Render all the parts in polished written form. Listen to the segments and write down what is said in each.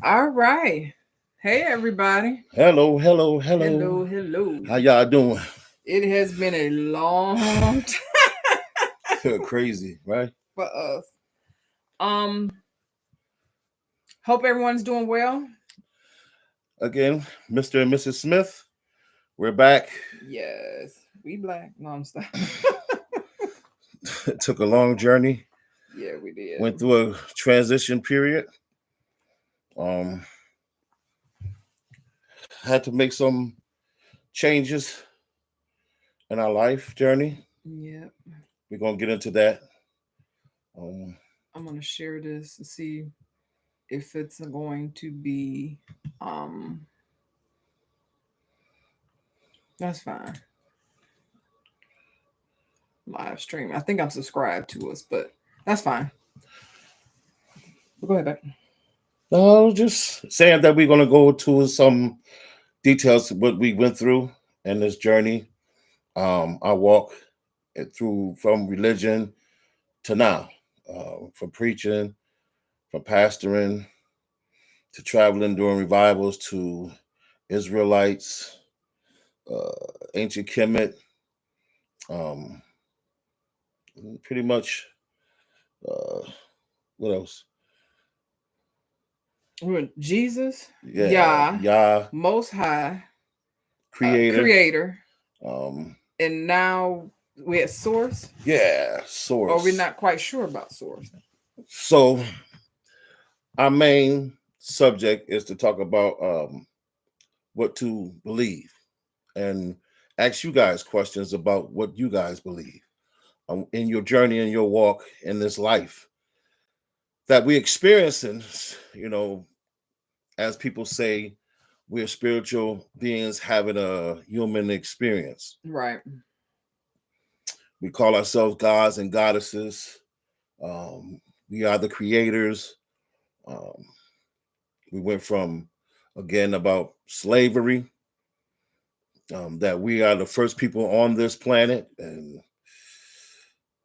All right. Hey, everybody. Hello. Hello, hello. How y'all doing? It has been a long time Crazy, right? for us. Um, hope everyone's doing well. Again, Mr. and Mrs. Smith, we're back. Yes, we black. No, I'm stop. It took a long journey. Yeah, we did. Went through a transition period. Um, had to make some changes in our life journey. Yeah, We're gonna get into that. Um, I'm gonna share this and see if it's going to be. Um, that's fine. Live stream. I think I'm subscribed to us, but that's fine. Go ahead, back. no, just saying that we're gonna go to some details of what we went through in this journey. I walk it through from religion to now, from preaching, from pastoring, to traveling during revivals, to Israelites, ancient Kemet, um, pretty much. Uh, what else? Jesus, Yeah, Yah, Yah, Most High, Creator. Creator, Um, and now we're at Source, yeah, or we're Source. not quite sure about Source. So our main subject is to talk about what to believe and ask you guys questions about what you guys believe in your journey and your walk in this life that we experiencing. You know, as people say, we're spiritual beings having a human experience. Right. We call ourselves gods and goddesses. Um, we are the creators. Um, we went from, again, about slavery, that we are the first people on this planet.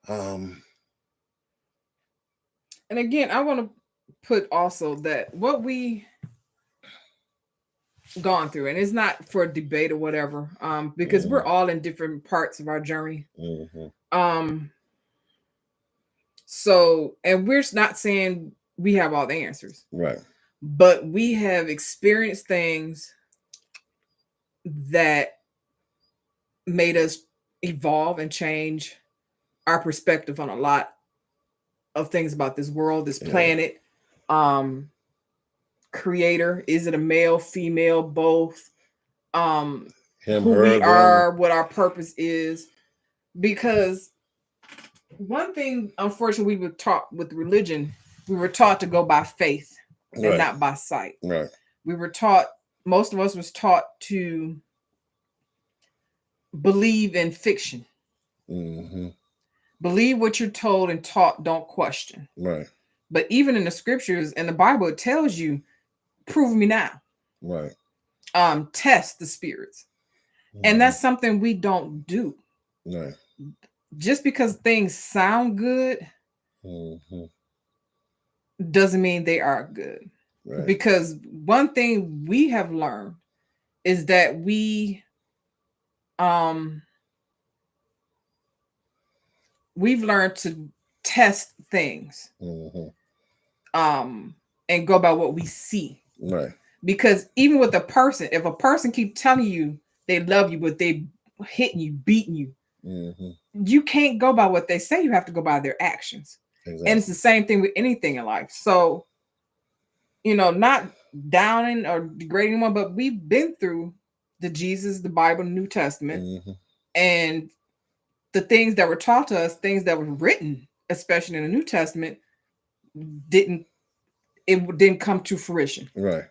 Um, And again, I want to put also that what we gone through, and it's not for debate or whatever, because we're all in different parts of our journey. mhm, Um, so, and we're not saying we have all the answers, right. but we have experienced things that made us evolve and change our perspective on a lot of things about this world, this Yeah. planet. Um, creator, is it a male, female, both? Um, Him, who we her, them. are, what our purpose is. Because one thing, unfortunately, we were taught with religion, we were taught to go by faith and Right. not by sight. Right. We were taught, most of us was taught to believe in fiction. Hmm. Believe what you're told and taught, don't question. Right. But even in the scriptures and the Bible, it tells you, prove me now. Right. Test the spirits. And Mhm. that's something we don't do. Right. Just because things sound good Hmm. doesn't mean they are good. Right. Because one thing we have learned is that um we've learned to test things Hmm. um and go by what we see. Right. Because even with a person, if a person keep telling you they love you but they hitting you, beating you, Hmm. you can't go by what they say. You have to go by their actions. And it's Exactly. the same thing with anything in life. So, not downing or degrading anyone, but we've been through the Jesus, the Bible, New Testament, Hmm. and the things that were taught to us, things that were written, especially in the New Testament, didn't it didn't come to fruition. Right.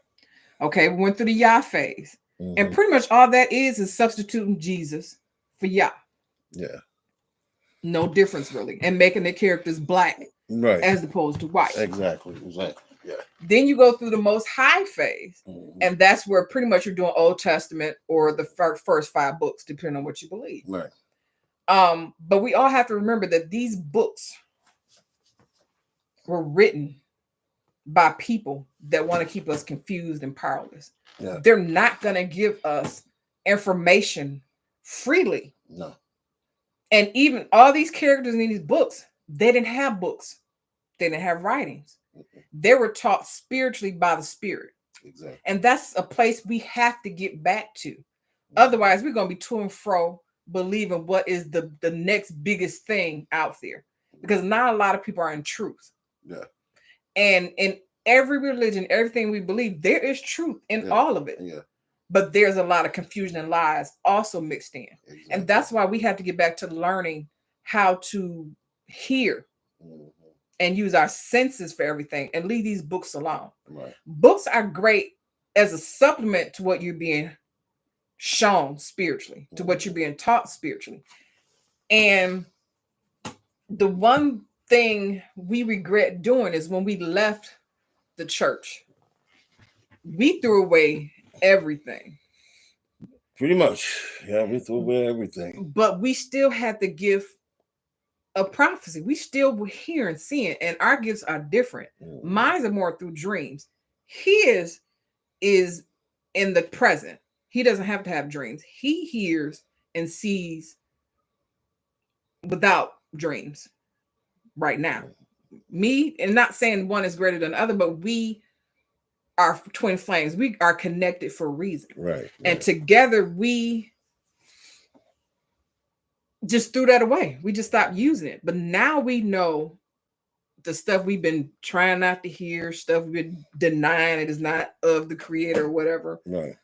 Okay, we went through the Yah phase, and Hmm. pretty much all that is substituting Jesus for Yah. Yeah. No difference really, and making the characters black Right. as opposed to white. Exactly. Exactly. Yeah. Then you go through the Most High phase, Hmm. and that's where pretty much you're doing Old Testament or the first 5 books, depending on what you believe. Right. But we all have to remember that these books were written by people that want to keep us confused and powerless. Yeah. They're not going to give us information freely. No. And even all these characters in these books, they didn't have books. They didn't have writings. They were taught spiritually by the Spirit. Exactly. And that's a place we have to get back to. Otherwise, we're going to be to and fro believing what is the next biggest thing out there. Because not a lot of people are in truth. Yeah. And in every religion, everything we believe, there is truth in all of it. Yeah. But there's a lot of confusion and lies also mixed in. Exactly. And that's why we have to get back to learning how to hear and use our senses for everything and leave these books alone. Right. Books are great as a supplement to what you're being shown spiritually, to what you're being taught spiritually. And the one thing we regret doing is when we left the church, we threw away everything. Pretty much. Yeah, we threw away everything. But we still had the gift of prophecy. We still were hearing, seeing, and our gifts are different. Mine are more through dreams. His is in the present. He doesn't have to have dreams. He hears and sees without dreams right now. Me, and not saying one is greater than the other, but we are twin flames. We are connected for a reason. Right. And together we just threw that away. We just stopped using it. But now we know the stuff we've been trying not to hear, stuff we've been denying it is not of the creator or whatever. Right.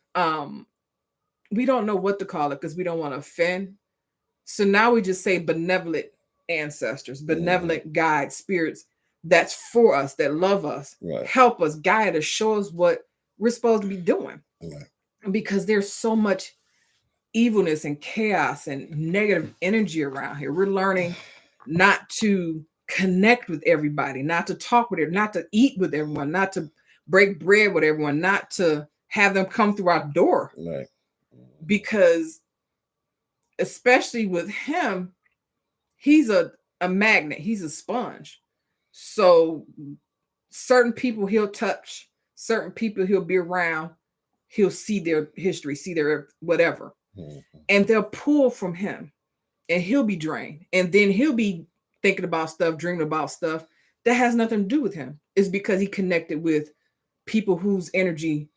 We don't know what to call it because we don't want to offend. So now we just say benevolent ancestors, benevolent guides, spirits that's for us, that love us, help us, guide us, show us what we're supposed to be doing. Right. Because there's so much evilness and chaos and negative energy around here. We're learning not to connect with everybody, not to talk with everyone, not to eat with everyone, not to break bread with everyone, not to have them come through our door. Right. Because especially with him, he's a magnet, he's a sponge. So certain people he'll touch, certain people he'll be around, he'll see their history, see their whatever. And they'll pull from him and he'll be drained. And then he'll be thinking about stuff, dreaming about stuff that has nothing to do with him. It's because he connected with people whose energy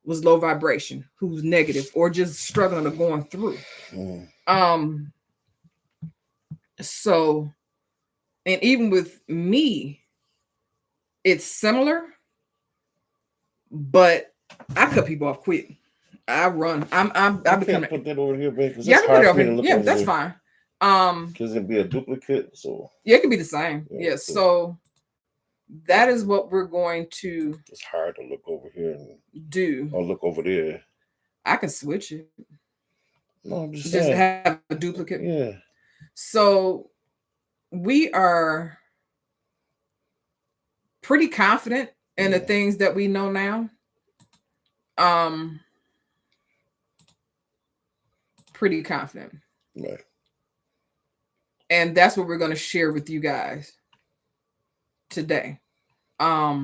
was low vibration, who's negative, or just struggling or going through. So, and even with me, it's similar, but I cut people off quick. I run. I can't put that over here, babe. Yeah, I put it over here. Yeah, that's fine. Because it'd be a duplicate. So yeah, it could be the same. Yeah. So that is what we're going to. It's hard to look over here and do. Or look over there. I can switch it. No, I'm just saying. Have a duplicate. Yeah. So we are pretty confident in the things that we know now. Pretty confident. Right. And that's what we're going to share with you guys today. There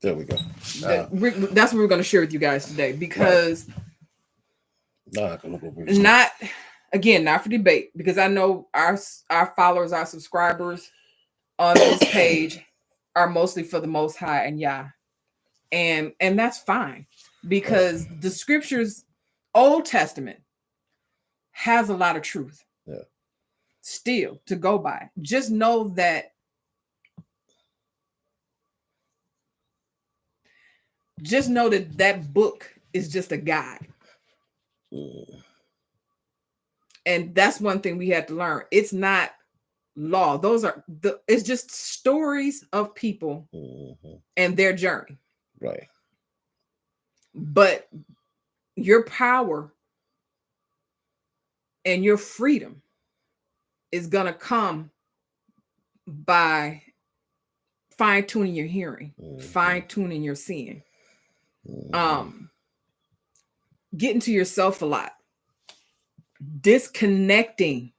we go. That's what we're going to share with you guys today, because I can look over here. not for debate, because I know our followers, our subscribers on this page are mostly for the Most High and Yah. And that's fine, because the scriptures, Old Testament, has a lot of truth. Yeah. Still to go by. Just know that that book is just a guide. And that's one thing we had to learn. It's not law. It's just stories of people and their journey. Right. But your power and your freedom is going to come by fine-tuning your hearing, fine-tuning your seeing, getting to yourself a lot, disconnecting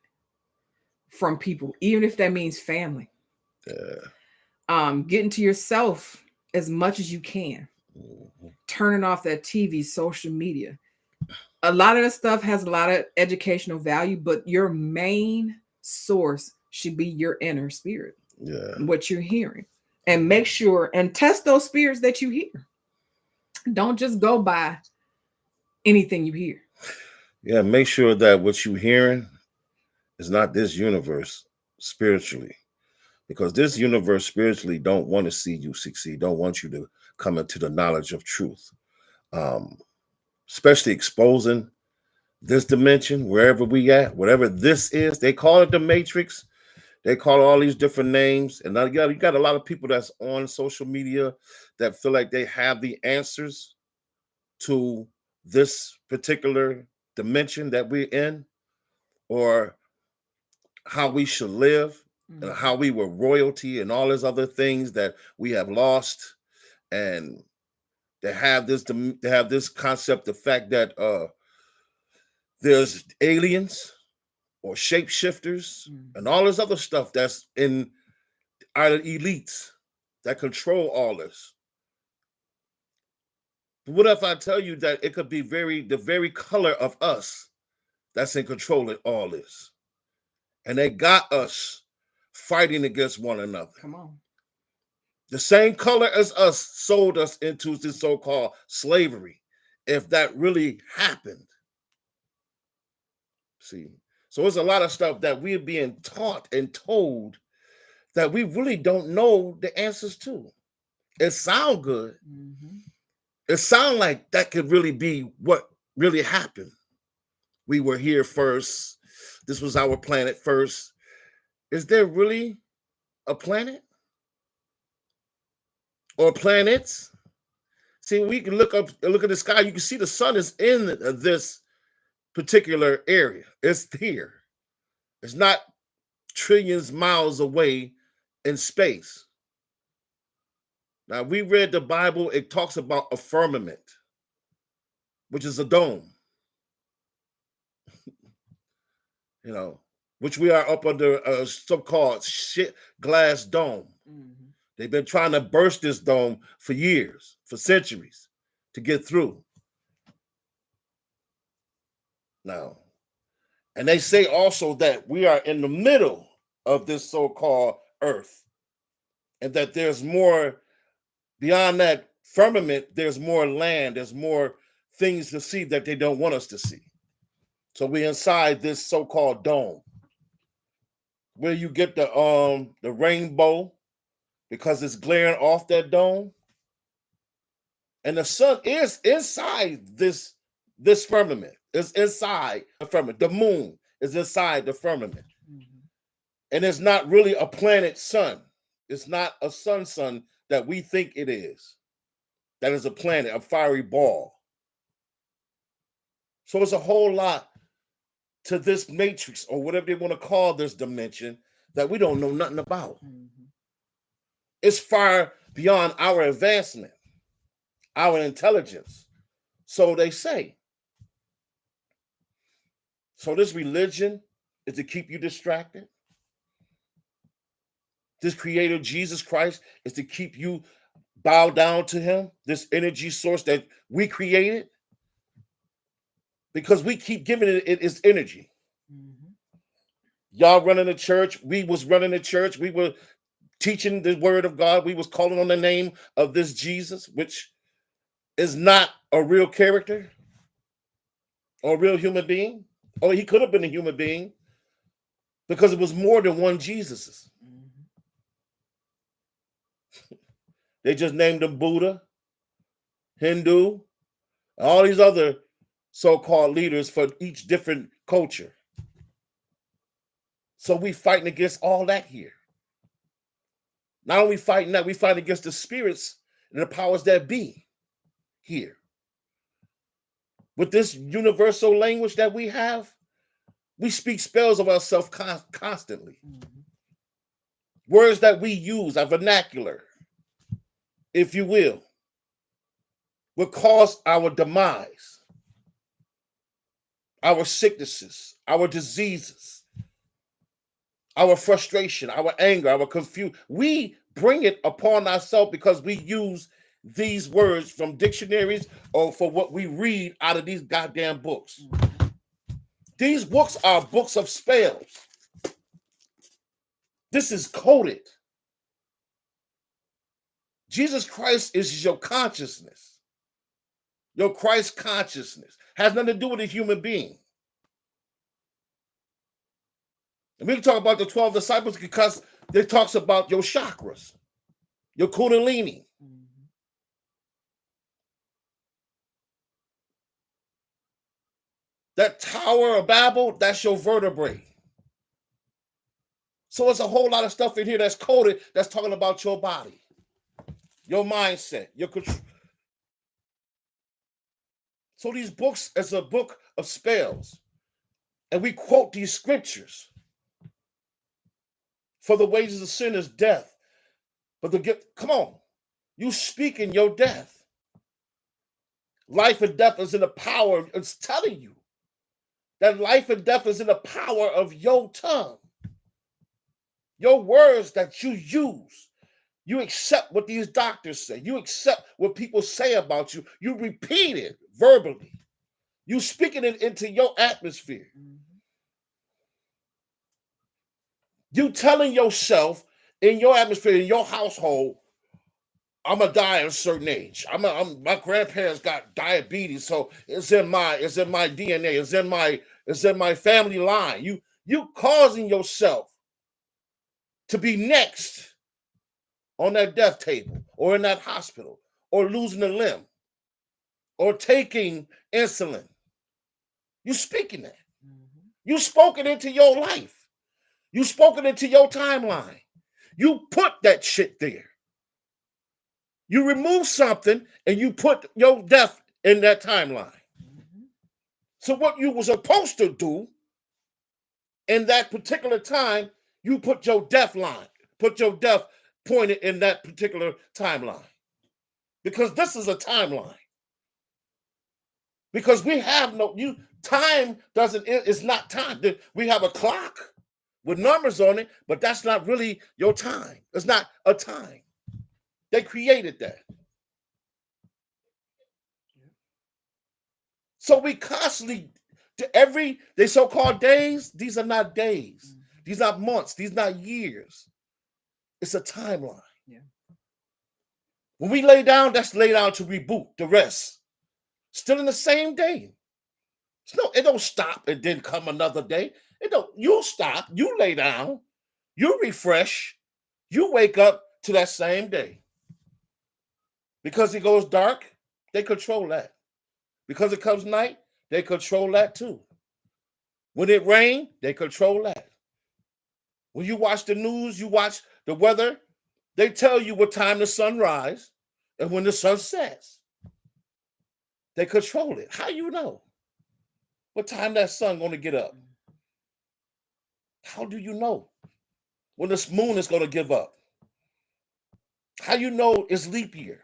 from people, even if that means family. Getting to yourself as much as you can, Mhm. turning off that TV, social media. A lot of that stuff has a lot of educational value, but your main source should be your inner spirit, Yeah. what you're hearing. And make sure and test those spirits that you hear. Don't just go by anything you hear. Yeah. Make sure that what you're hearing is not this universe spiritually, because this universe spiritually don't want to see you succeed, don't want you to come into the knowledge of truth. Um, Especially exposing this dimension, wherever we at, whatever this is. They call it the Matrix. They call it all these different names. And now you got a lot of people that's on social media that feel like they have the answers to this particular dimension that we're in, or how we should live, and Mhm. how we were royalty and all these other things that we have lost. And they have this concept, the fact that there's aliens or shapeshifters and Mhm. all this other stuff that's in our elites that control all this. But what if I tell you that it could be the very color of us that's in control of all this? And they got us fighting against one another. Come on. The same color as us sold us into this so-called slavery. If that really happened. See, so there's a lot of stuff that we're being taught and told that we really don't know the answers to. It sound good. Mhm. It sound like that could really be what really happened. We were here first. This was our planet first. Is there really a planet or planets? See, we can look at the sky. You can see the sun is in this particular area. It's here. It's not trillions miles away in space. Now, we read the Bible. It talks about a firmament, which is a dome, which we are up under a so-called shit glass dome. Mhm. They've been trying to burst this dome for years, for centuries, to get through. Now, and they say also that we are in the middle of this so-called earth, and that there's more beyond that firmament, there's more land, there's more things to see that they don't want us to see. So we're inside this so-called dome, where you get the rainbow because it's glaring off that dome. And the sun is inside this firmament. It's inside the firmament. The moon is inside the firmament. Mhm. And it's not really a planet sun. It's not a sun that we think it is. That is a planet, a fiery ball. So it's a whole lot to this matrix, or whatever they want to call this dimension, that we don't know nothing about. Mhm. It's far beyond our advancement, our intelligence. So they say. So this religion is to keep you distracted. This creator, Jesus Christ, is to keep you bow down to him, this energy source that we created, because we keep giving it its energy. Mhm. Y'all running the church, we was running the church, we were teaching the word of God, we was calling on the name of this Jesus, which is not a real character or a real human being. Or he could have been a human being, because it was more than one Jesus's. Mhm. They just named him Buddha, Hindu, all these other so-called leaders for each different culture. So we fighting against all that here. Not only fighting that, we fight against the spirits and the powers that be here. With this universal language that we have, we speak spells of ourselves constantly. Mhm. Words that we use, our vernacular, if you will cause our demise, our sicknesses, our diseases, our frustration, our anger, our confusion. We bring it upon ourselves because we use these words from dictionaries or for what we read out of these goddamn books. These books are books of spells. This is coded. Jesus Christ is your consciousness. Your Christ consciousness has nothing to do with a human being. And we can talk about the 12 disciples because it talks about your chakras, your kundalini. That Tower of Babel, that's your vertebrae. So it's a whole lot of stuff in here that's coded that's talking about your body, your mindset, your control. So these books is a book of spells. And we quote these scriptures. For the wages of sin is death. But the gift, come on, you speak in your death. Life and death is in the power. It's telling you that life and death is in the power of your tongue. Your words that you use. You accept what these doctors say. You accept what people say about you. You repeat it verbally. You speaking it into your atmosphere. You telling yourself in your atmosphere, in your household, I'm gonna die at a certain age. My grandparents got diabetes, so it's in my DNA, it's in my family line. You causing yourself to be next on that death table or in that hospital or losing a limb or taking insulin. You speaking that. You spoken into your life. You spoken into your timeline. You put that shit there. You remove something and you put your death in that timeline. So what you were supposed to do in that particular time, you put your death line, put your death pointed in that particular timeline. Because this is a timeline. Because we have time doesn't, it's not time. We have a clock with numbers on it, but that's not really your time. It's not a time. They created that. So we constantly, they so-called days, these are not days. These are months. These are not years. It's a timeline. Yeah. When we lay down, that's lay down to reboot, the rest. Still in the same day. It don't stop and then come another day. You stop, you lay down, you refresh, you wake up to that same day. Because it goes dark, they control that. Because it comes night, they control that too. When it rains, they control that. When you watch the news, you watch the weather, they tell you what time the sun rises and when the sun sets. They control it. How you know what time that sun going to get up? How do you know when this moon is going to give up? How you know it's leap year?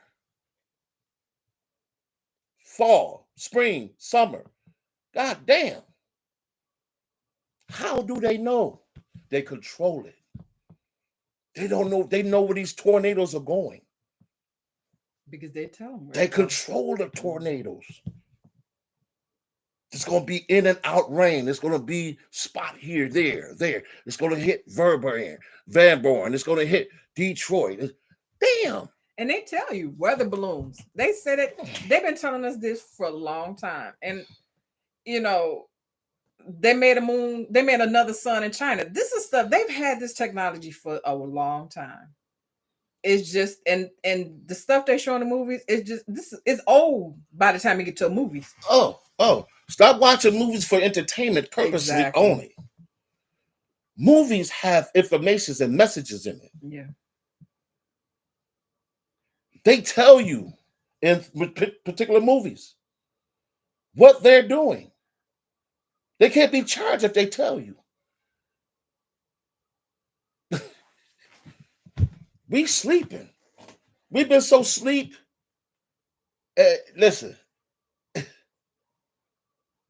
Fall, spring, summer. God damn. How do they know? They control it. They don't know. They know where these tornadoes are going. Because they tell them. They control the tornadoes. It's going to be in and out rain. It's going to be spot here, there. It's going to hit Van Born. It's going to hit Detroit. Damn. And they tell you weather balloons. They said it. They've been telling us this for a long time. And, they made a moon. They made another sun in China. This is stuff. They've had this technology for a long time. It's just, and the stuff they show in the movies, it's old by the time you get to movies. Oh. Stop watching movies for entertainment purposes only. Movies have informations and messages in it. Yeah. They tell you in particular movies what they're doing. They can't be charged if they tell you. We sleeping. We've been so sleep. Listen,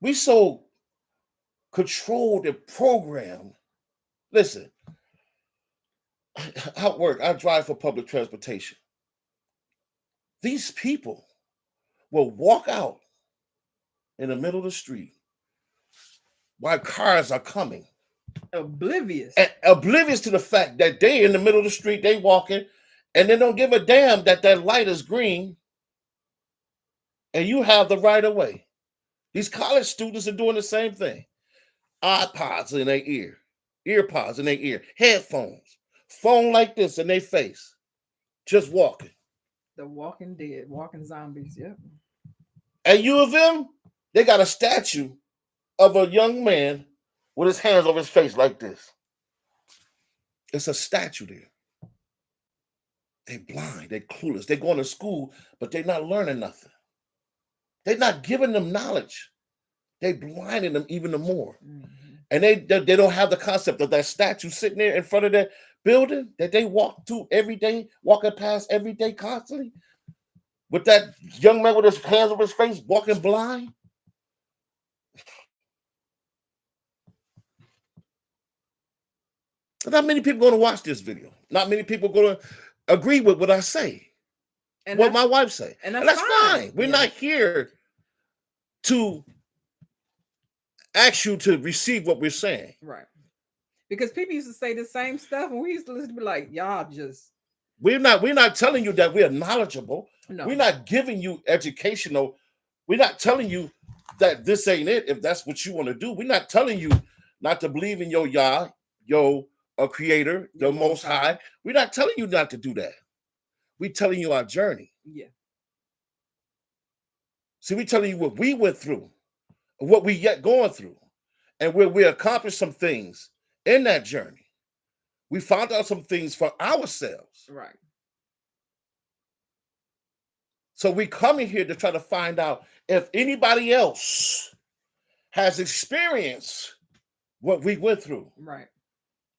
we so controlled and programmed. Listen, At work, I drive for public transportation. These people will walk out in the middle of the street while cars are coming, Oblivious. and oblivious to the fact that they in the middle of the street, they walking, and they don't give a damn that that light is green, and you have the right of way. These college students are doing the same thing. iPods in their ear pods in their ear, headphones, phone like this in their face, just walking. The walking dead, walking zombies. Yep. At U of M, they got a statue of a young man with his hands over his face like this. It's a statue there. They blind, they clueless. They going to school, but they're not learning nothing. They're not giving them knowledge. They blinding them even more. Mhm. And they don't have the concept of that statue sitting there in front of that building that they walk through every day, walking past every day constantly. With that young man with his hands over his face, walking blind. Not many people going to watch this video. Not many people going to agree with what I say, And what that's, my wife say. and And that's that's fine. We're Yeah. not here to ask you to receive what we're saying. Right. Because people used to say the same stuff, and we used to listen to be like, y'all just We're not telling you that we are knowledgeable. no. We're not giving you educational. We're not telling you that this ain't it if that's what you want to do. We're not telling you not to believe in your Yah, your creator, the Your most high. We're not telling you not to do that. We're telling you our journey. Yeah. See, we're telling you what we went through, what we yet going through, and where we accomplished some things in that journey. We found out some things for ourselves. Right. So we coming here to try to find out if anybody else has experienced what we went through. Right.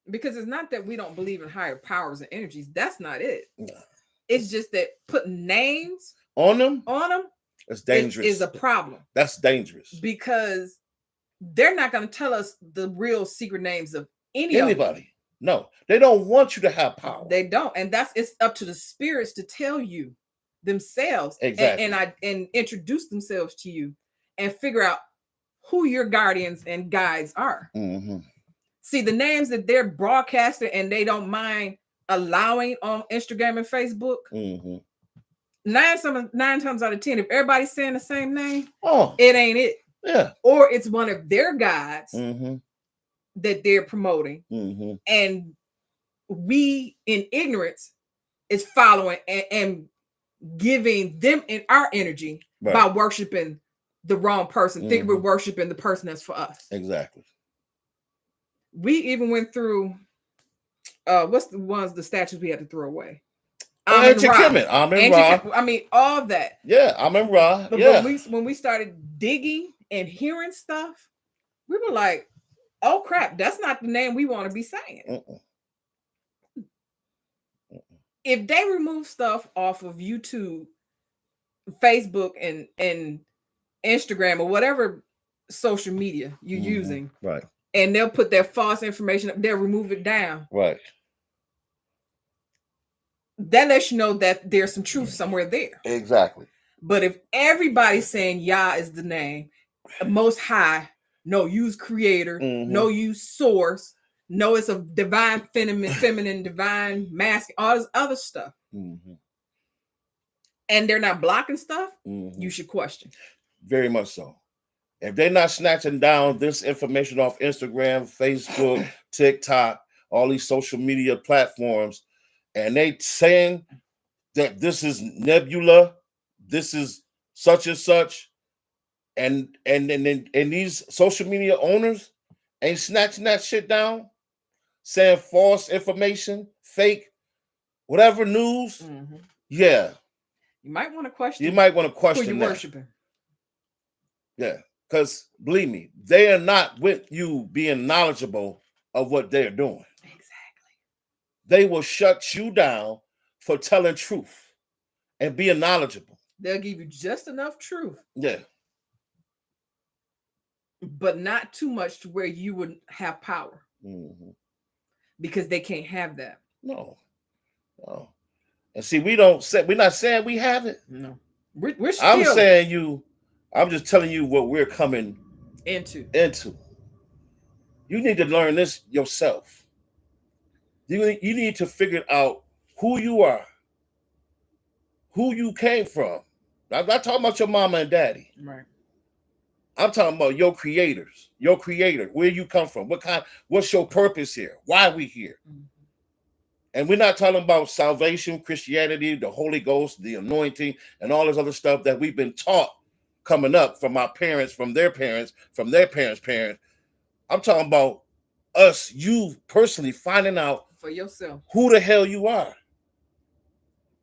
Because it's not that we don't believe in higher powers and energies. That's not it. No. It's just that putting names On them, on them it's dangerous. is a problem. That's dangerous. Because they're not going to tell us the real secret names of anybody. Anybody. No, they don't want you to have power. They don't. And it's up to the spirits to tell you themselves Exactly. and introduce themselves to you and figure out who your guardians and guides are. Mm-hmm. See, the names that they're broadcasting and they don't mind allowing on Instagram and Facebook, Mm-hmm. 9 times out of 10, if everybody's saying the same name, Oh, it ain't it. yeah. Or it's one of their guides Mm-hmm. that they're promoting. Mm-hmm. And we, in ignorance, is following and giving them in our energy Right. by worshiping the wrong person, thinking we're Mhm. worshiping the person that's for us. Exactly. We even went through what's the statues we had to throw away? Ancient Ra. Kemet, Amen Ancient Ra. Ke- I mean, all that. Yeah, Amen Ra. But Yeah. when we started digging and hearing stuff, we were like, "Oh crap, that's not the name we want to be saying." Mm-mm. If they remove stuff off of YouTube, Facebook, and Instagram or whatever social media you're Mhm. using, Right. and they'll put their false information up, they'll remove it down. Right. That lets you know that there's some truth somewhere there. Exactly. But if everybody's saying Yah is the name, most high, no, use creator, Mhm. no, use source, no, it's a divine feminine, divine masculine, all this other stuff, Mm-hmm. and they're not blocking stuff, Mm-hmm. you should question. Very much so. If they're not snatching down this information off Instagram, Facebook, TikTok, all these social media platforms, and they saying that this is Nebula, this is such and such, and these social media owners ain't snatching that shit down, saying false information, fake, whatever news, Mhm. yeah, You might want to question. you might want to who question you're that. worshiping. Yeah, because believe me, they are not with you being knowledgeable of what they're doing. Exactly. They will shut you down for telling truth and being knowledgeable. They'll give you just enough truth, Yeah, but not too much to where you would have power, mhm. because they can't have that. No, no. And see, we're not saying we have it. No, we're I'm still saying I'm just telling you what we're coming into. You need to learn this yourself. You need to figure out who you are, who you came from. I'm not talking about your mama and daddy. Right. I'm talking about your creators, your creator, where you come from, what's your purpose here? Why are we here? Mm-hmm. And we're not talking about salvation, Christianity, the Holy Ghost, the anointing, and all this other stuff that we've been taught coming up from our parents, from their parents, from their parents' parents. I'm talking about us, you personally finding out For yourself. who the hell you are.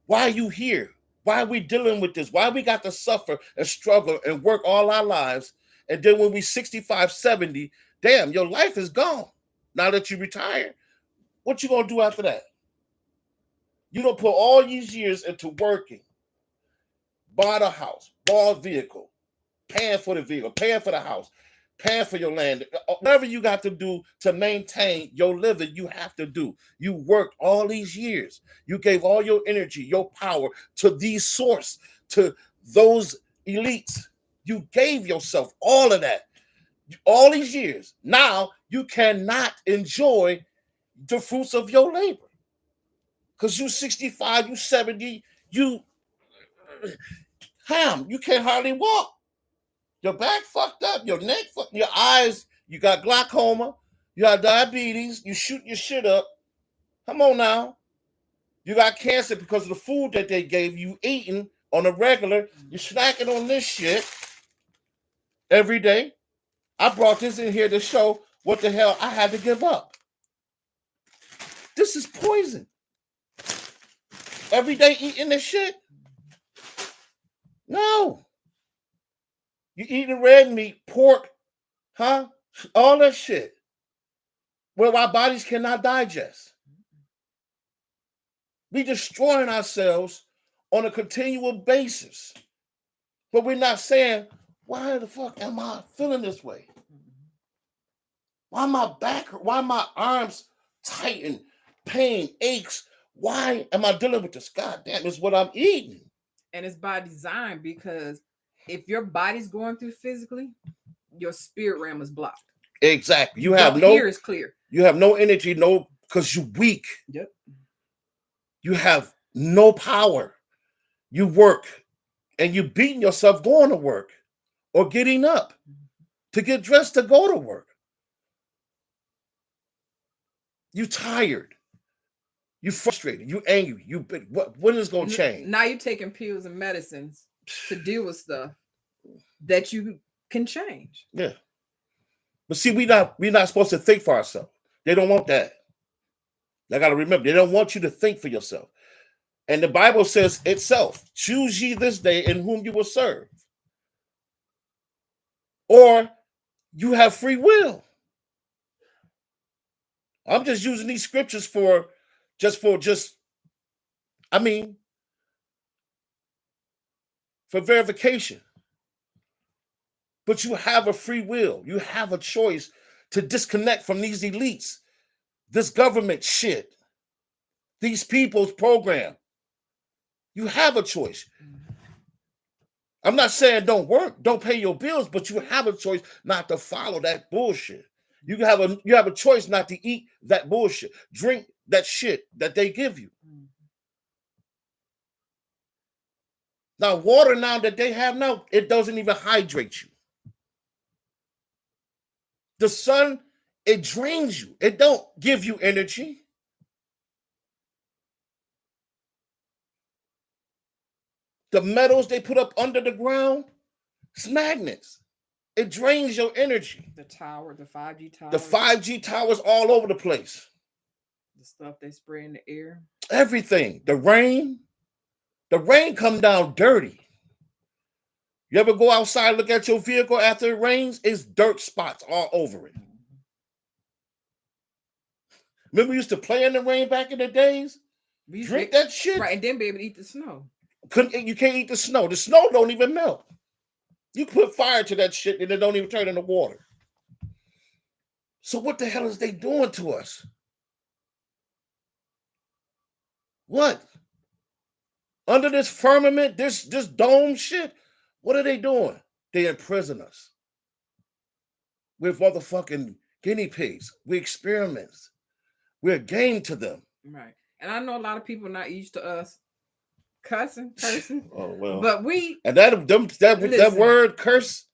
Why are you here? Why are we dealing with this? Why we got to suffer and struggle and work all our lives? And then when we 65, 70, damn, your life is gone. Now that you retire, what you gonna do after that? You don't put all these years into working, bought a house, bought a vehicle, paying for the vehicle, paying for the house, paying for your land. Whatever you got to do to maintain your living, you have to do. You worked all these years. You gave all your energy, your power to these source, to those elites. You gave yourself all of that, all these years. Now you cannot enjoy the fruits of your labor. Because you 65, you 70, you can't hardly walk. Your back fucked up, your neck fucked, your eyes, you got glaucoma, you got diabetes, you shoot your shit up. Come on now. You got cancer because of the food that they gave you eating on a regular. You're snacking on this shit every day. I brought this in here to show what the hell I had to give up. This is poison. Every day eating this shit? No. You eating red meat, pork, huh? All that shit. Where our bodies cannot digest. We destroying ourselves on a continual basis. But we're not saying, why the fuck am I feeling this way? Why my back, why my arms tighten, pain, aches? Why am I dealing with this? God damn, it's what I'm eating. And it's by design, because if your body's going through physically, your spirit realm is blocked. Exactly. You hear is clear. You have no energy, because you're weak. Yep. You have no power. You work and you beating yourself going to work or getting up to get dressed to go to work. You tired. You frustrated. You angry. What is going to change? Now you're taking pills and medicines to deal with stuff that you can change. Yeah. But see, we're not supposed to think for ourselves. They don't want that. I got to remember, they don't want you to think for yourself. And the Bible says itself, choose ye this day in whom you will serve. Or you have free will. I'm just using these scriptures for verification. But you have a free will. You have a choice to disconnect from these elites, this government shit, these people's program. You have a choice. I'm not saying don't work, don't pay your bills, but you have a choice not to follow that bullshit. You have a choice not to eat that bullshit, drink that shit that they give you. Now, water now that they have now, it doesn't even hydrate you. The sun, it drains you. It don't give you energy. The metals they put up under the ground, it's magnets. It drains your energy. The tower, the 5G tower. The 5G towers all over the place. The stuff they spray in the air. Everything. The rain come down dirty. You ever go outside, look at your vehicle after it rains? It's dirt spots all over it. Remember we used to play in the rain back in the days? Drink that shit. Right, and then be able to eat the snow. You can't eat the snow. The snow don't even melt. You put fire to that shit and it don't even turn into water. So what the hell is they doing to us? What? Under this firmament, this dome shit? What are they doing? They imprison us. We're motherfucking guinea pigs. We're experiments. We're a game to them. Right. And I know a lot of people not used to us cursing. Oh well. But we and that word curse.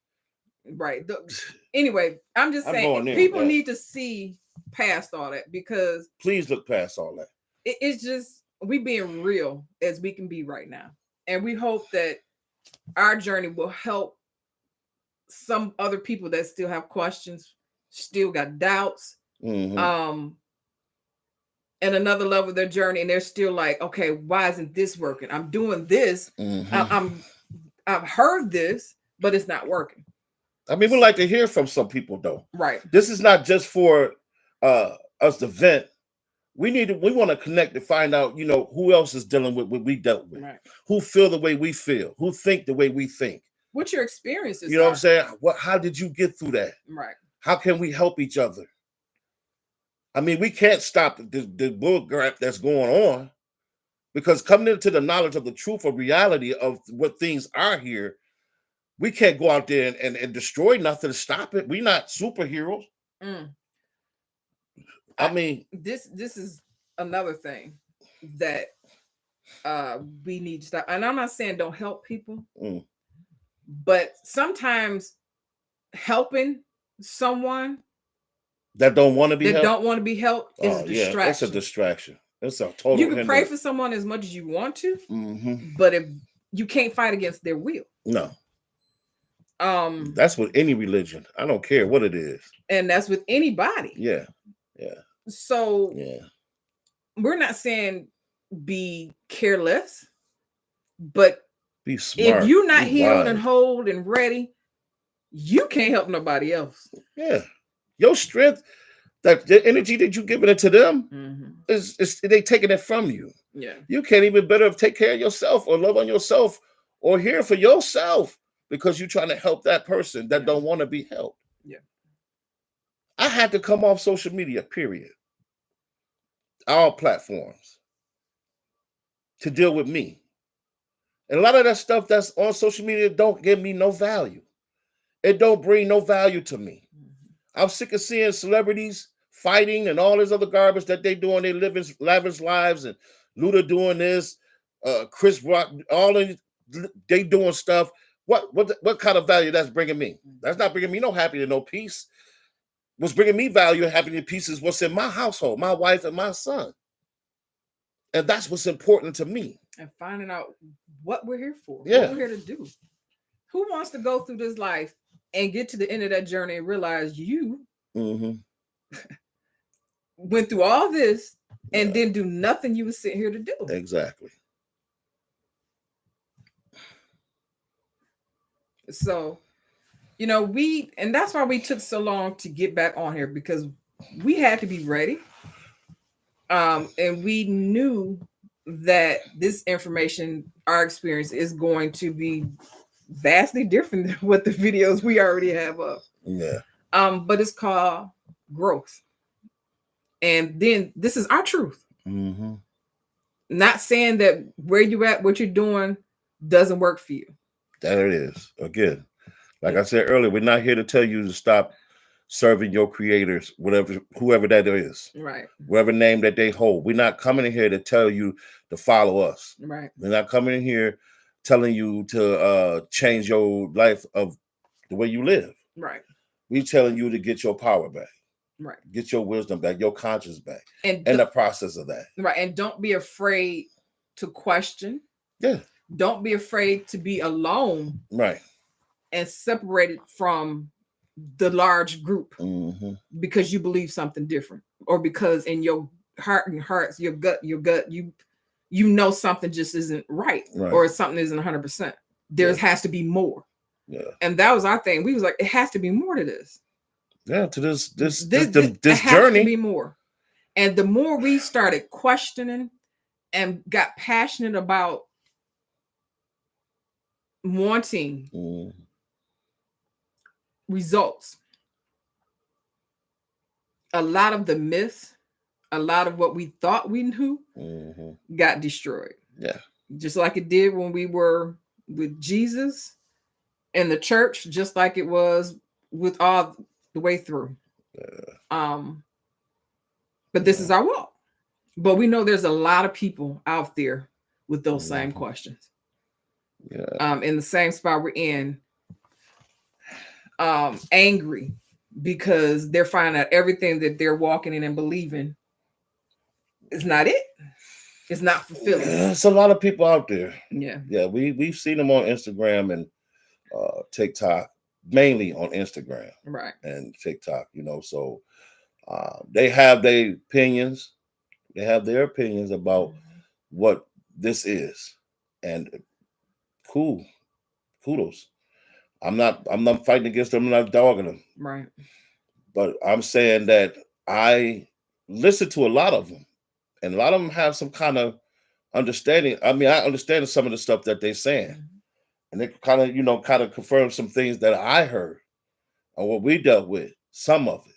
Right. Anyway, I'm just saying people need to see past all that, because please look past all that. It's just we being real as we can be right now. And we hope that our journey will help some other people that still have questions, still got doubts, and another level of their journey, and they're still like, okay, why isn't this working? I'm doing this. I've heard this, but it's not working. I mean, we like to hear from some people, though. Right. This is not just for us to vent. We want to connect to find out, who else is dealing with what we dealt with, right. Who feel the way we feel, who think the way we think. What your experiences You know what I'm saying? How did you get through that? Right. How can we help each other? I mean, we can't stop the bull crap that's going on, because coming into the knowledge of the truth of reality of what things are here, we can't go out there and destroy nothing to stop it. We're not superheroes. I mean, this is another thing that we need to stop. And I'm not saying don't help people, but sometimes helping someone that don't want to be helped is a distraction. Yeah, it's a distraction. It's a total. You can pray for someone as much as you want to, but if you can't fight against their will, no. That's with any religion. I don't care what it is, and that's with anybody. Yeah. So yeah, we're not saying be careless, but be smart. If you're not healed and whole and ready, you can't help nobody else. Yeah, your strength, that the energy that you giving it to them, is they taking it from you. Yeah, you can't even better take care of yourself or love on yourself or hear for yourself, because you're trying to help that person that don't want to be helped. Yeah, I had to come off social media, period. All platforms, to deal with me. And a lot of that stuff that's on social media don't give me no value. It don't bring no value to me. I'm sick of seeing celebrities fighting and all this other garbage that they doing. They living lavish lives, and Luda doing this, Chris Rock, all of they doing stuff. What kind of value that's bringing me? That's not bringing me no happiness, no peace. What's bringing me value and happiness and peace is what's in my household, my wife and my son. And that's what's important to me. And finding out what we're here for. Yeah. What we're here to do. Who wants to go through this life and get to the end of that journey and realize you went through all this and didn't do nothing you were sitting here to do? Exactly. So, and that's why we took so long to get back on here, because we had to be ready. And we knew that this information, our experience, is going to be vastly different than what the videos we already have up. Yeah. But it's called growth. And then this is our truth. Not saying that where you at, what you're doing doesn't work for you. That it is. Again, like I said earlier, we're not here to tell you to stop serving your creators, whoever that is, right? Whatever name that they hold. We're not coming in here to tell you to follow us, right? We're not coming in here telling you to change your life of the way you live, right? We're telling you to get your power back, right? Get your wisdom back, your conscience back, and the process of that, right? And don't be afraid to question. Yeah. Don't be afraid to be alone, right? And separated from the large group because you believe something different, or because in your heart and hearts, your gut, you know something just isn't right. Or something isn't 100%. There has to be more. Yeah. And that was our thing. We was like, it has to be more to this. Yeah, to this it has journey. To be more. And the more we started questioning and got passionate about wanting results, a lot of the myths, a lot of what we thought we knew got destroyed. Yeah. Just like it did when we were with Jesus and the church, just like it was with all the way through. But this is our walk. But we know there's a lot of people out there with those same questions. Yeah. In the same spot we're in, angry because they're finding out everything that they're walking in and believing is not it. It's not fulfilling. It's a lot of people out there. Yeah. Yeah, we've seen them on Instagram and TikTok, mainly on Instagram, Right, and TikTok. So they have their opinions. They have their opinions about what this is, and kudos. I'm not fighting against them. I'm not dogging them. right. But I'm saying that I listen to a lot of them, and a lot of them have some kind of understanding. I mean, I understand some of the stuff that they're saying, and it kind of confirm some things that I heard or what we dealt with, some of it.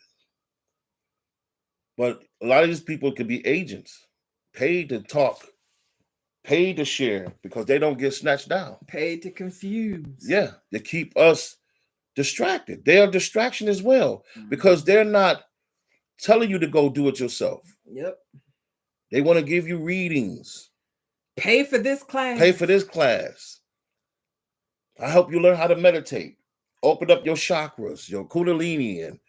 But a lot of these people could be agents, paid to talk, paid to share, because they don't get snatched down. Paid to confuse. Yeah, to keep us distracted. They are distraction as well, because they're not telling you to go do it yourself. Yep. They want to give you readings. Pay for this class. Pay for this class. I help you learn how to meditate. Open up your chakras, your kundalini, and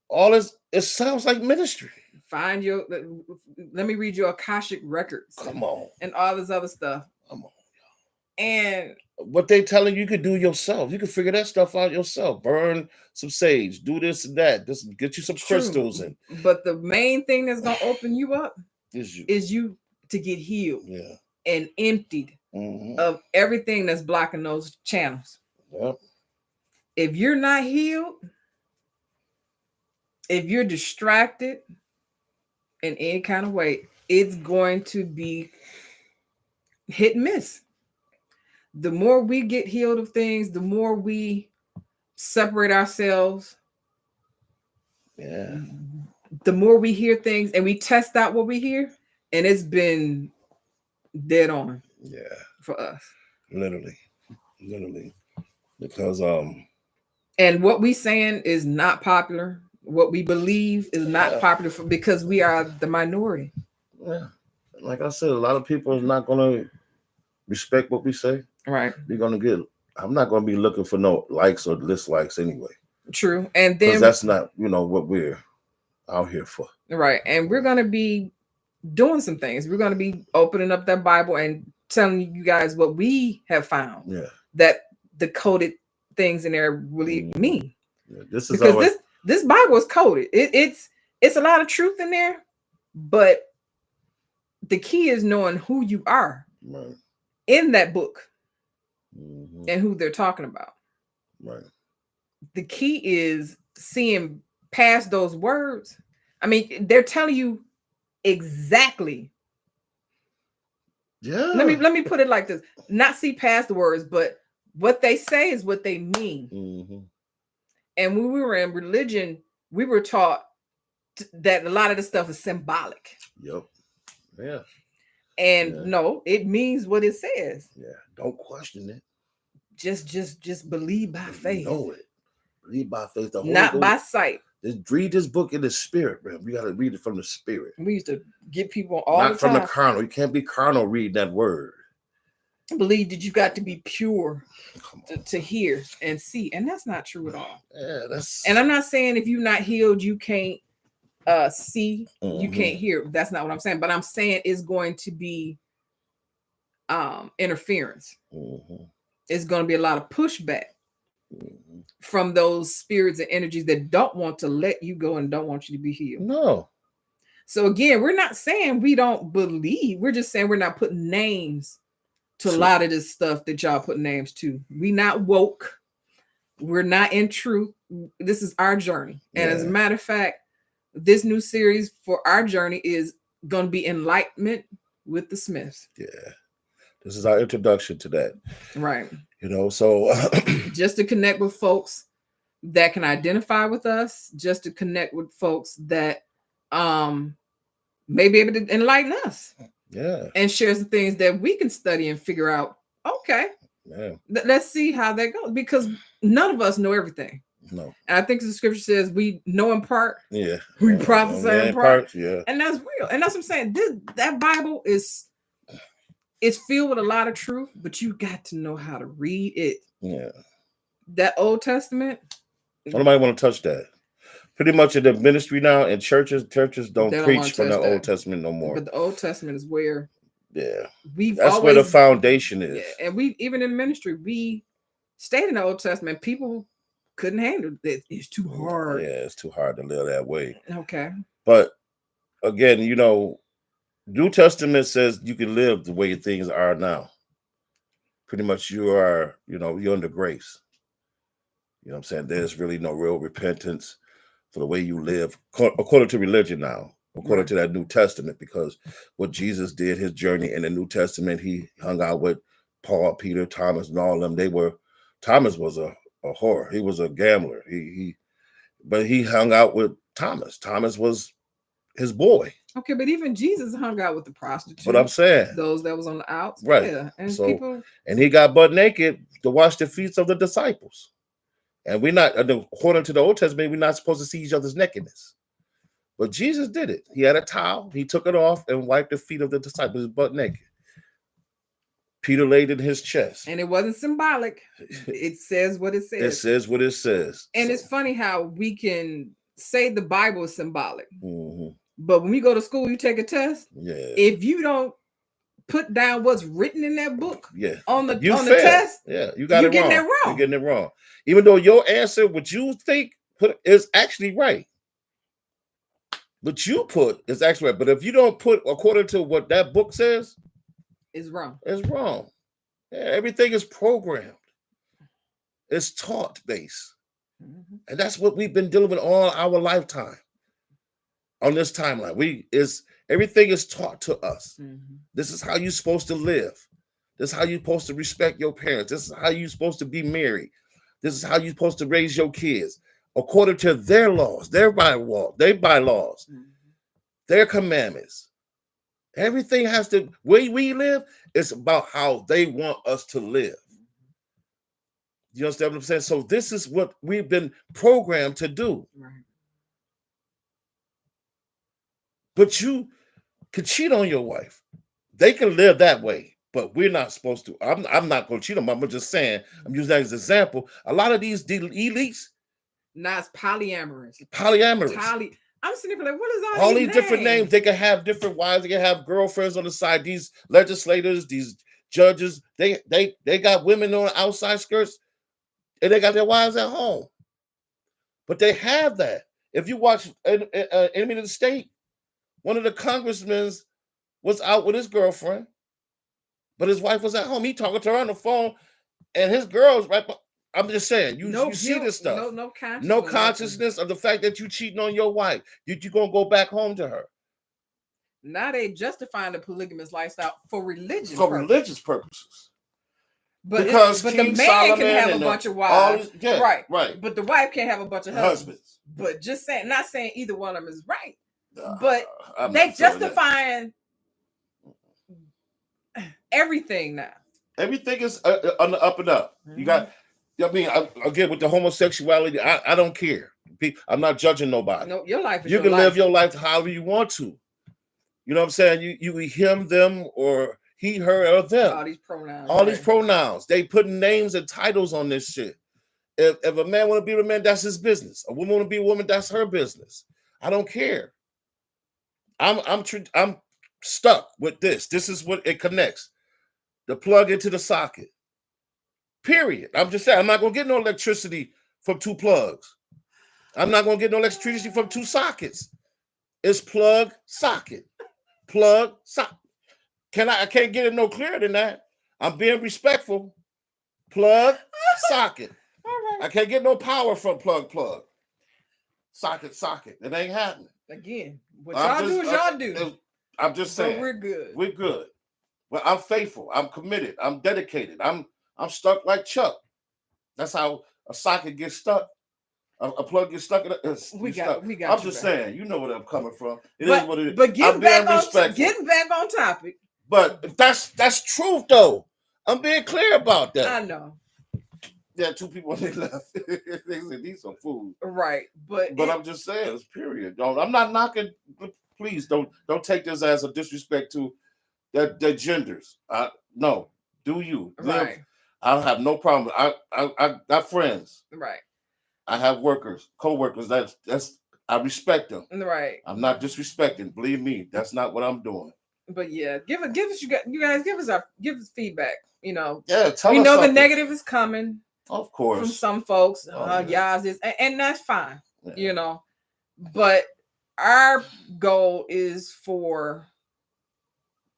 all this. It sounds like ministry. Find your. Let me read your Akashic records. Come on. And all this other stuff. Come on. And what they telling you could do yourself. You can figure that stuff out yourself. Burn some sage. Do this and that. Just get you some crystals. But the main thing that's gonna open you up is you to get healed. Yeah. And emptied of everything that's blocking those channels. Yep. If you're not healed, if you're distracted in any kind of way, it's going to be hit and miss. The more we get healed of things, the more we separate ourselves. Yeah. The more we hear things and we test out what we hear, and it's been dead on. Yeah. For us. Literally. Because and what we saying is not popular. What we believe is not popular because we are the minority. Yeah. Like I said, a lot of people is not gonna respect what we say. Right. I'm not gonna be looking for no likes or dislikes anyway. True. And then that's not, what we're out here for. Right. And we're gonna be doing some things. We're gonna be opening up that Bible and telling you guys what we have found. Yeah. That the coded things in there really mean. Yeah, this is because this Bible is coded. It's a lot of truth in there, but the key is knowing who you are in that book and who they're talking about. Right. The key is seeing past those words. I mean, they're telling you exactly. Yeah. Let me put it like this: not see past the words, but what they say is what they mean. And when we were in religion, we were taught that a lot of this stuff is symbolic. Yep. Yeah. And no, it means what it says. Yeah. Don't question it. Just believe by faith. Know it. Believe by faith. Not by sight. Just read this book in the spirit, man. We got to read it from the spirit. We used to get people all not the time. From the carnal. You can't be carnal reading that word. I believe that you got to be pure to hear and see, and that's not true at all. Yeah, and I'm not saying if you're not healed, you can't see, you can't hear. That's not what I'm saying. But I'm saying it's going to be interference. It's going to be a lot of pushback from those spirits and energies that don't want to let you go and don't want you to be healed. No. So again, we're not saying we don't believe. We're just saying we're not putting names to a lot of this stuff that y'all put names to. We not woke. We're not in truth. This is our journey. And as a matter of fact, this new series for our journey is going to be Enlightenment with the Smiths. Yeah. This is our introduction to that. Right. So just to connect with folks that can identify with us, just to connect with folks that may be able to enlighten us Yeah. and share some things that we can study and figure out. Okay, Yeah. let's see how that goes, because none of us know everything. No. And I think the scripture says we know in part, Yeah. we prophesy in part. Yeah. And that's real. And that's what I'm saying. That Bible is filled with a lot of truth, but you got to know how to read it. Yeah. That Old Testament, Nobody want to touch that. Pretty much in the ministry now, and churches don't they don't preach wanna from the touch Old that. Testament no more. But the Old Testament is where Yeah. we've That's always, where the foundation is. yeah, and we even in ministry, we stayed in the Old Testament. People couldn't handle it. It's too hard. Yeah, it's too hard to live that way. Okay. But again, New Testament says you can live the way things are now. Pretty much you're under grace. You know what I'm saying? There's really no real repentance for the way you live, according to religion now, according Right. to that New Testament, because what Jesus did, his journey in the New Testament, he hung out with Paul, Peter, Thomas, and all of them. Thomas was a whore. He was a gambler. But he hung out with Thomas. Thomas was his boy. Okay, but even Jesus hung out with the prostitutes. But I'm saying, those that was on the outs. right. Yeah. And So, people, and he got butt naked to wash the feet of the disciples. And we're not, according to the Old Testament, we're not supposed to see each other's nakedness. But Jesus did it. He had a towel. He took it off and wiped the feet of the disciples butt naked. Peter laid in his chest. and it wasn't symbolic. It says what it says. It says what it says. And So, it's funny how we can say the Bible is symbolic, mhm. but when we go to school, you take a test. Yeah. If you don't put down what's written in that book, Yeah. on the You on failed. the test, Yeah, you got you're it getting wrong. it wrong. You're getting it wrong. Even though your answer, what you think is actually right. But you put is actually right. But if you don't put according to what that book says, It's wrong. it's wrong. Yeah, everything is programmed. It's taught based. Mhm. And that's what we've been dealing with all our lifetime. On this timeline. Everything is taught to us. Mhm. This is how you're supposed to live. This is how you're supposed to respect your parents. This is how you're supposed to be married. This is how you're supposed to raise your kids according to their laws, their bylaws, Mhm. their commandments. Everything has to, way we live, it's about how they want us to live. You understand what I'm saying? So this is what we've been programmed to do. Right. But you can cheat on your wife. They can live that way, but we're not supposed to. I'm not going to cheat on them. I'm just saying, I'm using that as an example. A lot of these elites, Now it's polyamorous. polyamorous. I'm sitting there like, what is All these different names. They can have different wives. They can have girlfriends on the side. These legislators, these judges, they got women on the outside skirts, and they got their wives at home. But they have that. If you watch Enemy of the State, one of the congressmen was out with his girlfriend, but his wife was at home. He talking to her on the phone, and his girl's right. I'm just saying, you see this stuff. No Consciousness of the fact that you cheating on your wife. You gonna go back home to her. Now they justifying the polygamous lifestyle for religion. For religious purposes. But because the King man Solomon can have a and bunch of wives. Right. But the wife can't have a bunch of husbands. Husbands. But just saying, not saying either one of them is right. But they justifying everything now. Everything is on the up and up. You got, again, with the homosexuality, I don't care. I'm not judging nobody. No, your life is you can live your life however you want to. You know what I'm saying? You him, them, or he, her, or them. All these pronouns. These pronouns. They putting names and titles on this shit. If a man want to be with a man, that's his business. A woman want to be a woman, that's her business. I don't care. I'm stuck with this. This is what it connects. The plug into the socket. Period. I'm just saying, I'm not gonna get no electricity from two plugs. I'm not gonna get no electricity from two sockets. It's plug, socket. Plug, socket. I can't get it no clearer than that. I'm being respectful. Plug, socket. Right. I can't get no power from plug. Socket. It ain't happening. Again, what y'all do is y'all do. I'm just saying. So we're good. We're good. Well, I'm faithful. I'm committed. I'm dedicated. I'm stuck like Chuck. That's how a socket gets stuck. A plug gets stuck in We got I'm you just back. saying, you know where I'm coming from. It is what it is. But I'm being respectful. getting back on topic. But that's truth though. I'm being clear about that. I know. Yeah, 2 people they left. They said these some food. Right. But I'm just saying, it's period. I'm not knocking. Please don't take this as a disrespect to their genders. No, do you live? right. I don't have no problem. I got friends. Right. I have workers, co-workers. That's I respect them. Right. I'm not disrespecting. Believe me, that's not what I'm doing. But yeah, give us you guys give us feedback. You know, Yeah, tell we us know something. the negative is coming. Of course. From some folks. Yeah. And that's fine. Yeah. You know. But our goal is for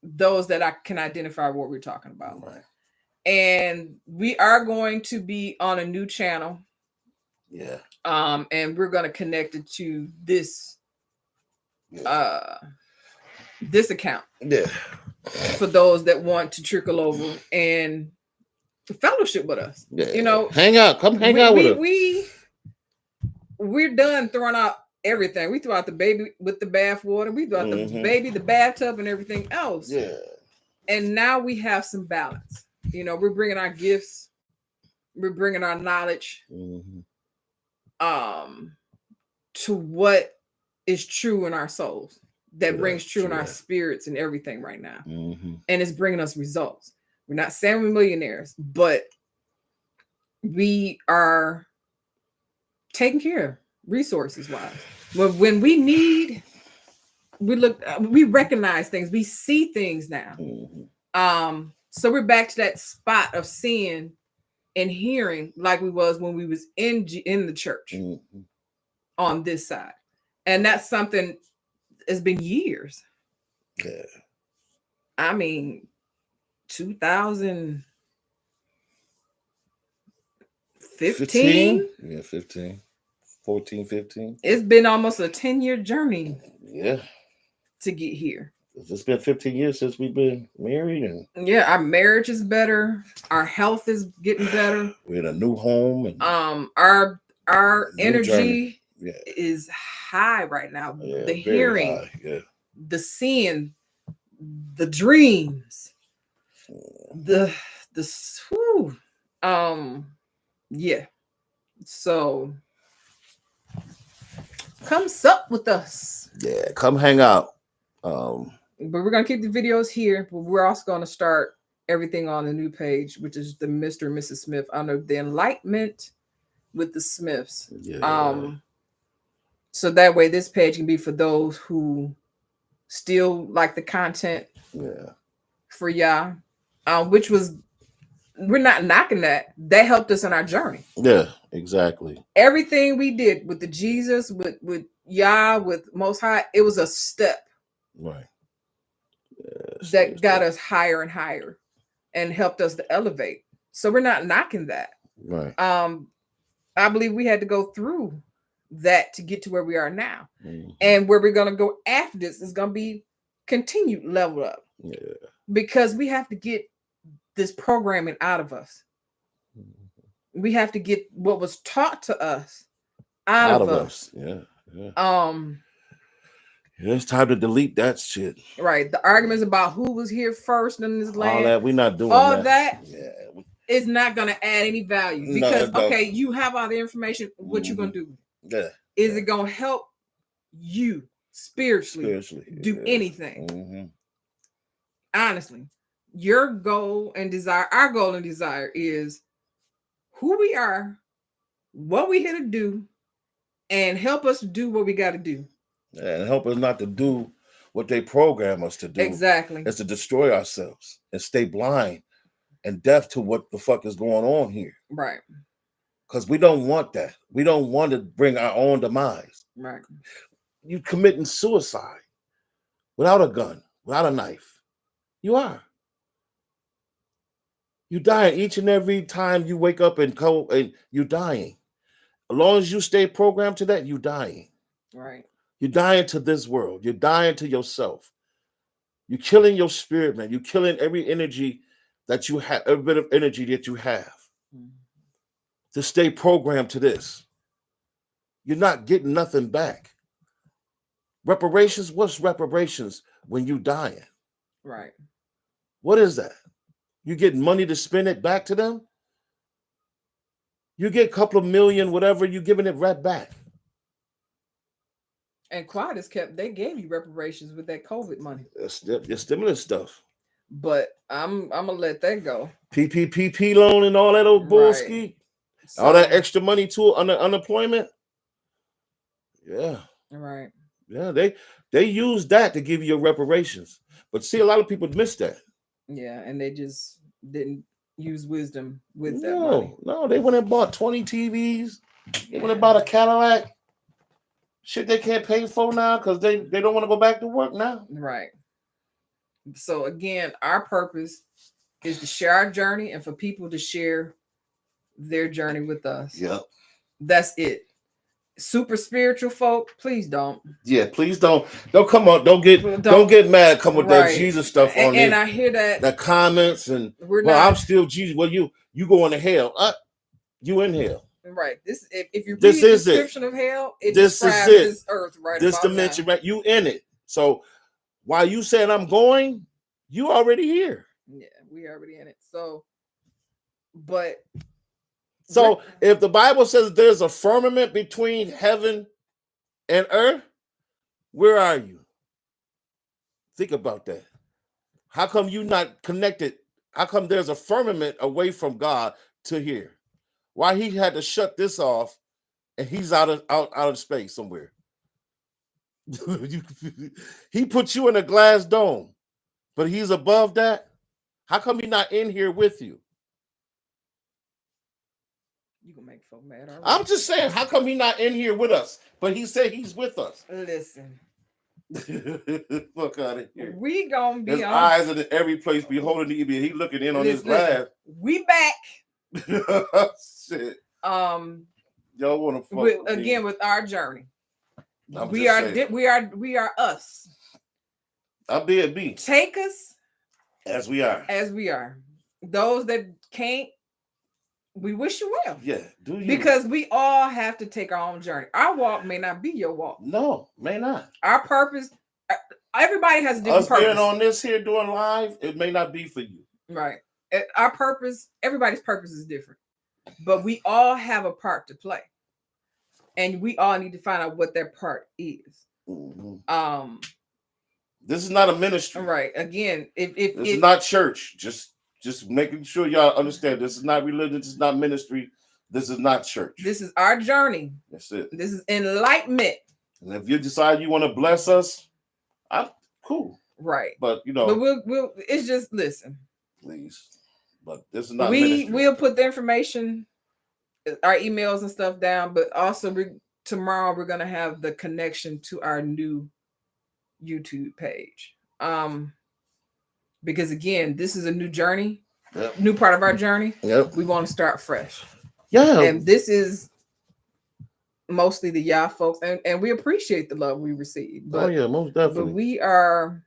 those that I can identify what we're talking about. Right. And we are going to be on a new channel. Yeah. And we're going to connect it to this this account. Yeah. For those that want to trickle over and fellowship with us. Yeah. You know, hang out. Come hang out with us. We're done throwing out everything. We threw out the baby with the bath water. We threw out the baby, the bathtub, and everything else. Yeah. And now we have some balance. You know, we're bringing our gifts. We're bringing our knowledge. To what is true in our souls. That brings true in our spirits and everything right now. And it's bringing us results. We're not saying we're millionaires, but we are taking care of resources wise. When we need, we recognize things, we see things now. So we're back to that spot of seeing and hearing like we was when we was in the church on this side. And that's something it's been years. Yeah. I mean, 2015. Yeah, 15. 14, 15. It's been almost a 10-year journey. Yeah. To get here. It's been 15 years since we've been married, and yeah, our marriage is better. Our health is getting better. We're in a new home, and our energy is high right now. Yeah, the hearing, high. The seeing, the dreams, yeah. So come sup with us. Yeah, come hang out. But we're gonna keep the videos here, but we're also gonna start everything on the new page, which is the Mr. and Mrs. Smith under the Enlightenment with the Smiths. Yeah. So that way this page can be for those who still like the content. Yeah. For y'all. Which was, we're not knocking that. That helped us in our journey. Yeah, exactly. Everything we did with the Jesus, with Yah, with Most High, it was a step. Right. That got us higher and higher and helped us to elevate. So we're not knocking that. Right. I believe we had to go through that to get to where we are now. And where we're going to go after this is going to be continued level up. Yeah. Because we have to get this programming out of us. We have to get what was taught to us out of us. Yeah. It's time to delete that shit. Right. The arguments about who was here first in this land. All that, we're not doing all that. Is not going to add any value. Because, you have all the information. What you going to do? Yeah. Is it going to help you spiritually do anything? Honestly, your goal and desire, our goal and desire is who we are, what we here to do, and help us do what we got to do. And help us not to do what they program us to do. Exactly. It's to destroy ourselves and stay blind and deaf to what the fuck is going on here. Right. Because we don't want that. We don't want to bring our own demise. Right. You committing suicide without a gun, without a knife. You are. You dying each and every time you wake up and go, and you're dying. As long as you stay programmed to that, you're dying. Right. You're dying to this world. You're dying to yourself. You're killing your spirit, man. You're killing every energy that you have, every bit of energy that you have to stay programmed to this. You're not getting nothing back. Reparations, what's reparations when you dying? Right. What is that? You getting money to spend it back to them? You get a couple of million, whatever, you giving it right back. And quiet is kept. They gave you reparations with that COVID money, That's your stimulus stuff. but I'm gonna let that go. PPP loan and all that old Right. bullshit. All So that extra money to unemployment. Yeah. right. Yeah, they use that to give you your reparations. But see, a lot of people miss that. Yeah, and they just didn't use wisdom with that money. No, they went and bought 20 TVs. They went and Yeah. bought a Cadillac. Shit they can't pay for now because they don't want to go back to work now. Right. So again, our purpose is to share our journey and for people to share their journey with us. Yep. That's it. Super spiritual folk, please don't. Yeah, please don't come on. Don't get mad. Come with that Right. Jesus stuff on And there. I hear that The comments and we're well, not. I'm still Jesus. Well, you going to hell? You in hell? Right. This if you read This the is it. description of hell, it This is describes it. this earth right This about dimension, now. right? You in it. So while you saying I'm going, you already here. Yeah, we already in it. So, but So if the Bible says there's a firmament between heaven and earth, where are you? Think about that. How come you not connected? How come there's a firmament away from God to here? Why he had to shut this off and he's out of space somewhere? He put you in a glass dome, but he's above that. How come he's not in here with you? you gonna make folk mad. Already. I'm just saying, how come he's not in here with us? But he said he's with us. Listen. Fuck out of here. We gonna be His on eyes are in every place, beholding the evil. He looking in on his glass. We back. Shit. Y'all want to fuck again with our journey. I'm we are us. I'll be at me. Take us as we are. As we are. Those that can't, we wish you well. Yeah, do you? Because we all have to take our own journey. Our walk may not be your walk. No, may not. Our purpose, everybody has a different purpose. Us being on this here doing live, it may not be for you. Right. Our purpose, everybody's purpose is different. But we all have a part to play. And we all need to find out what that part is. Mm-hmm. This is not a ministry. Right. Again, if it's not church, just making sure y'all understand this is not religion, this is not ministry, this is not church. This is our journey. That's it. This is enlightenment. And if you decide you want to bless us, I'm cool. Right. But you know, but we'll it's just listen. Please. But this is not ministry. We'll put the information, our emails and stuff down, but also tomorrow we're gonna have the connection to our new YouTube page. Because again, this is a new journey, new part of our journey. Yep. We want to start fresh. Yeah. And this is mostly the y'all folks, and we appreciate the love we receive. But, most definitely. But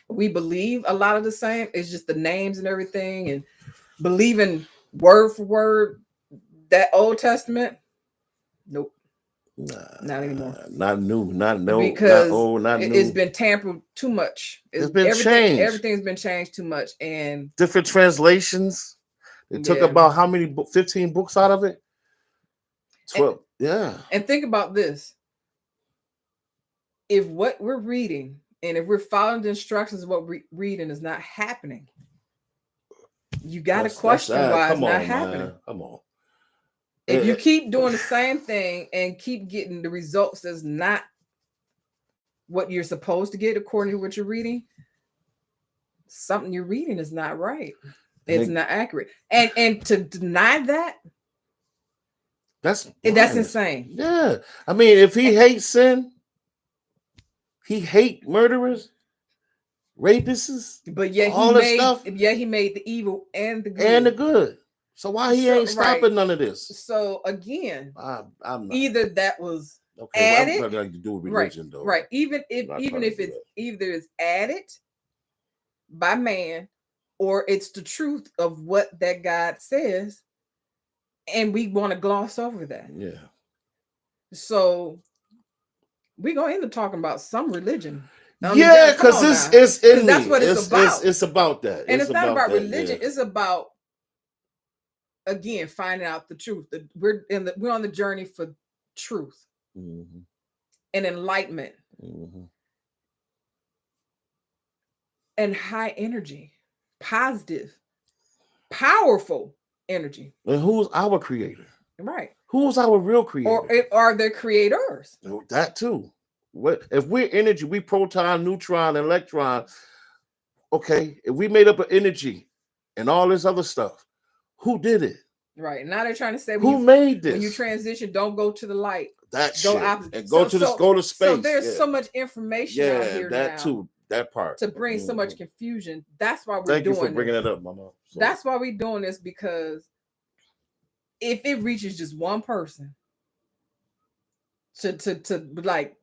we believe a lot of the same. It's just the names and everything, and believing word for word that Old Testament. Nope. Not anymore. Not new. Not no. Because not old. Not new. It's been tampered too much. It's been changed. Everything's been changed too much, and different translations. They took about how many? 15 books out of it. 12. And think about this: if what we're reading and if we're following the instructions of what we're reading is not happening, you got to question why it's not happening. Man. Come on. If you keep doing the same thing and keep getting the results that's not what you're supposed to get according to what you're reading, something you're reading is not right. It's not accurate. And to deny that, that's insane. Yeah. I mean, if he hates sin, he hate murderers, rapists, but yet he made the evil and the good. So why he ain't stopping none of this? So again, I'm not. Either that was added, well, I'm to do with religion, though. Right. Even if it's either it's added by man, or it's the truth of what that God says, and we want to gloss over that. Yeah. So we're gonna end up talking about some religion. Yeah, because it's in me. That's what it's about. It's about that. And it's not about religion. Yeah. It's about, again, finding out the truth. We're on the journey for truth Mm-hmm. and enlightenment Mm-hmm. and high energy, positive, powerful energy. And who's our creator? Right. Who's our real creator? Or are there creators? That too. What if we're energy? We proton, neutron, electron. Okay, if we made up of energy and all this other stuff, who did it? Right. Now they're trying to say who made this? When you transition, don't go to the light. That go shit. opposite. And go to space. So there's so much information out here that now too. That part to bring so much confusion. That's why we're Thank doing you for bringing it up, Mama. So. That's why we're doing this, because if it reaches just one person to like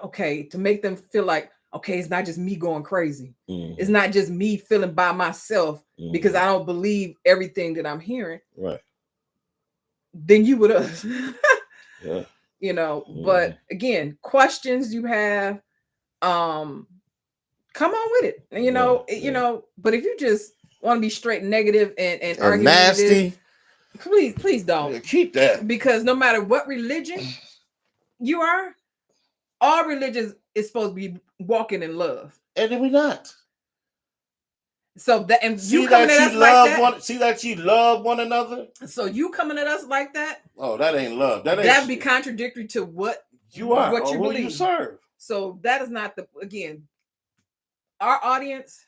okay, to make them feel like, okay, it's not just me going crazy. It's not just me feeling by myself because I don't believe everything that I'm hearing. Right. Then you would have. Yeah. You know, but again, questions you have, come on with it. You know, but if you just want to be straight negative and nasty, please don't. Yeah, keep that. Because no matter what religion you are, all religions is supposed to be walking in love. And then we're not. So that, and see you coming that at us like that. See that you love one another. So you coming at us like that? Oh, that ain't love. That'd be contradictory to what you are, what you who believe. You serve. So that is not again. Our audience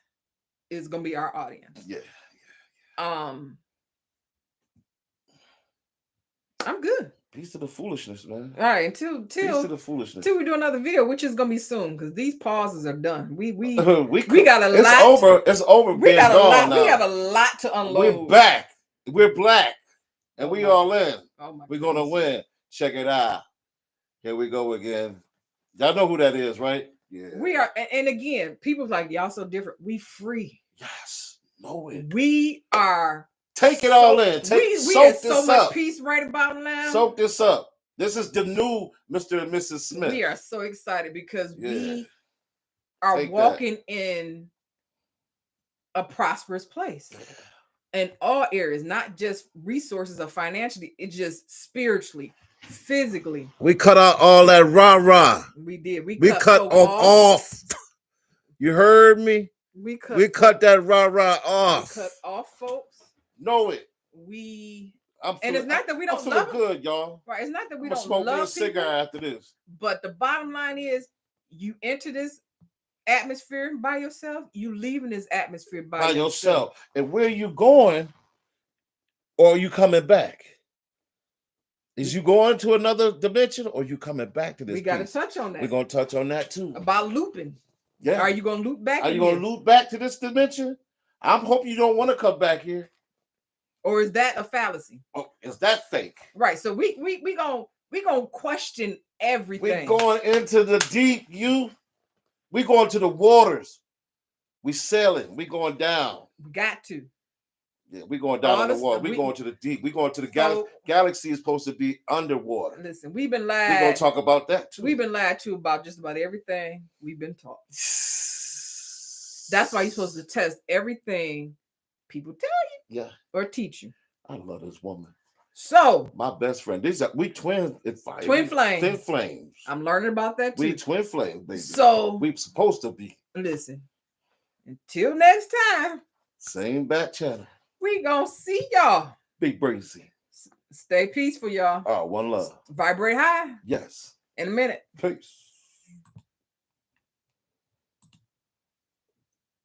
is gonna be our audience. Yeah. I'm good. Peace to the foolishness, man. All right, until peace to the foolishness. Till we do another video, which is gonna be soon, because these pauses are done. We got a lot. It's over. We got a lot. Now. We have a lot to unload. We're back. We're black, and we all in. We're gonna win. Check it out. Here we go again. Y'all know who that is, right? Yeah. We are, and again, people like y'all so different. We free. Yes. Know it. We are. Take it all in. We have so much peace right about now. Soak this up. This is the new Mr. and Mrs. Smith. We are so excited because we are walking in a prosperous place in all areas, not just resources or financially. It's just spiritually, physically. We cut out all that rah-rah. We did. We cut off. You heard me? We cut that rah-rah off. We cut off, folks. Know it. And it's not that we don't love good, y'all. Right. It's not that we don't smoke love a cigar after this. But the bottom line is, you enter this atmosphere by yourself, you leaving this atmosphere by yourself. And where you going, or are you coming back? Is you going to another dimension, or you coming back to this? We got to touch on that. We're gonna touch on that too. About looping. Yeah. Are you gonna loop back? Are you gonna loop back to this dimension? I'm hoping you don't want to come back here. Or is that a fallacy? Oh, is that fake? Right. So we gonna question everything. We're going into the deep. We going to the waters. We sailing. We going down. We got to. Yeah, we going down in the water. We going to the deep. We going to the galaxy. Galaxy is supposed to be underwater. Listen, we've been lied. We're gonna talk about that too. We've been lied to about just about everything we've been taught. That's why you're supposed to test everything people tell you. Yeah. Or teach you. I love this woman. So my best friend. We twins in fire. Twin flames. Twin flames. I'm learning about that too. We twin flames, baby. So we supposed to be. Listen. Until next time. Same back channel. We gonna see y'all. Be breezy. Stay peaceful, y'all. One love. Vibrate high. Yes. In a minute. Peace.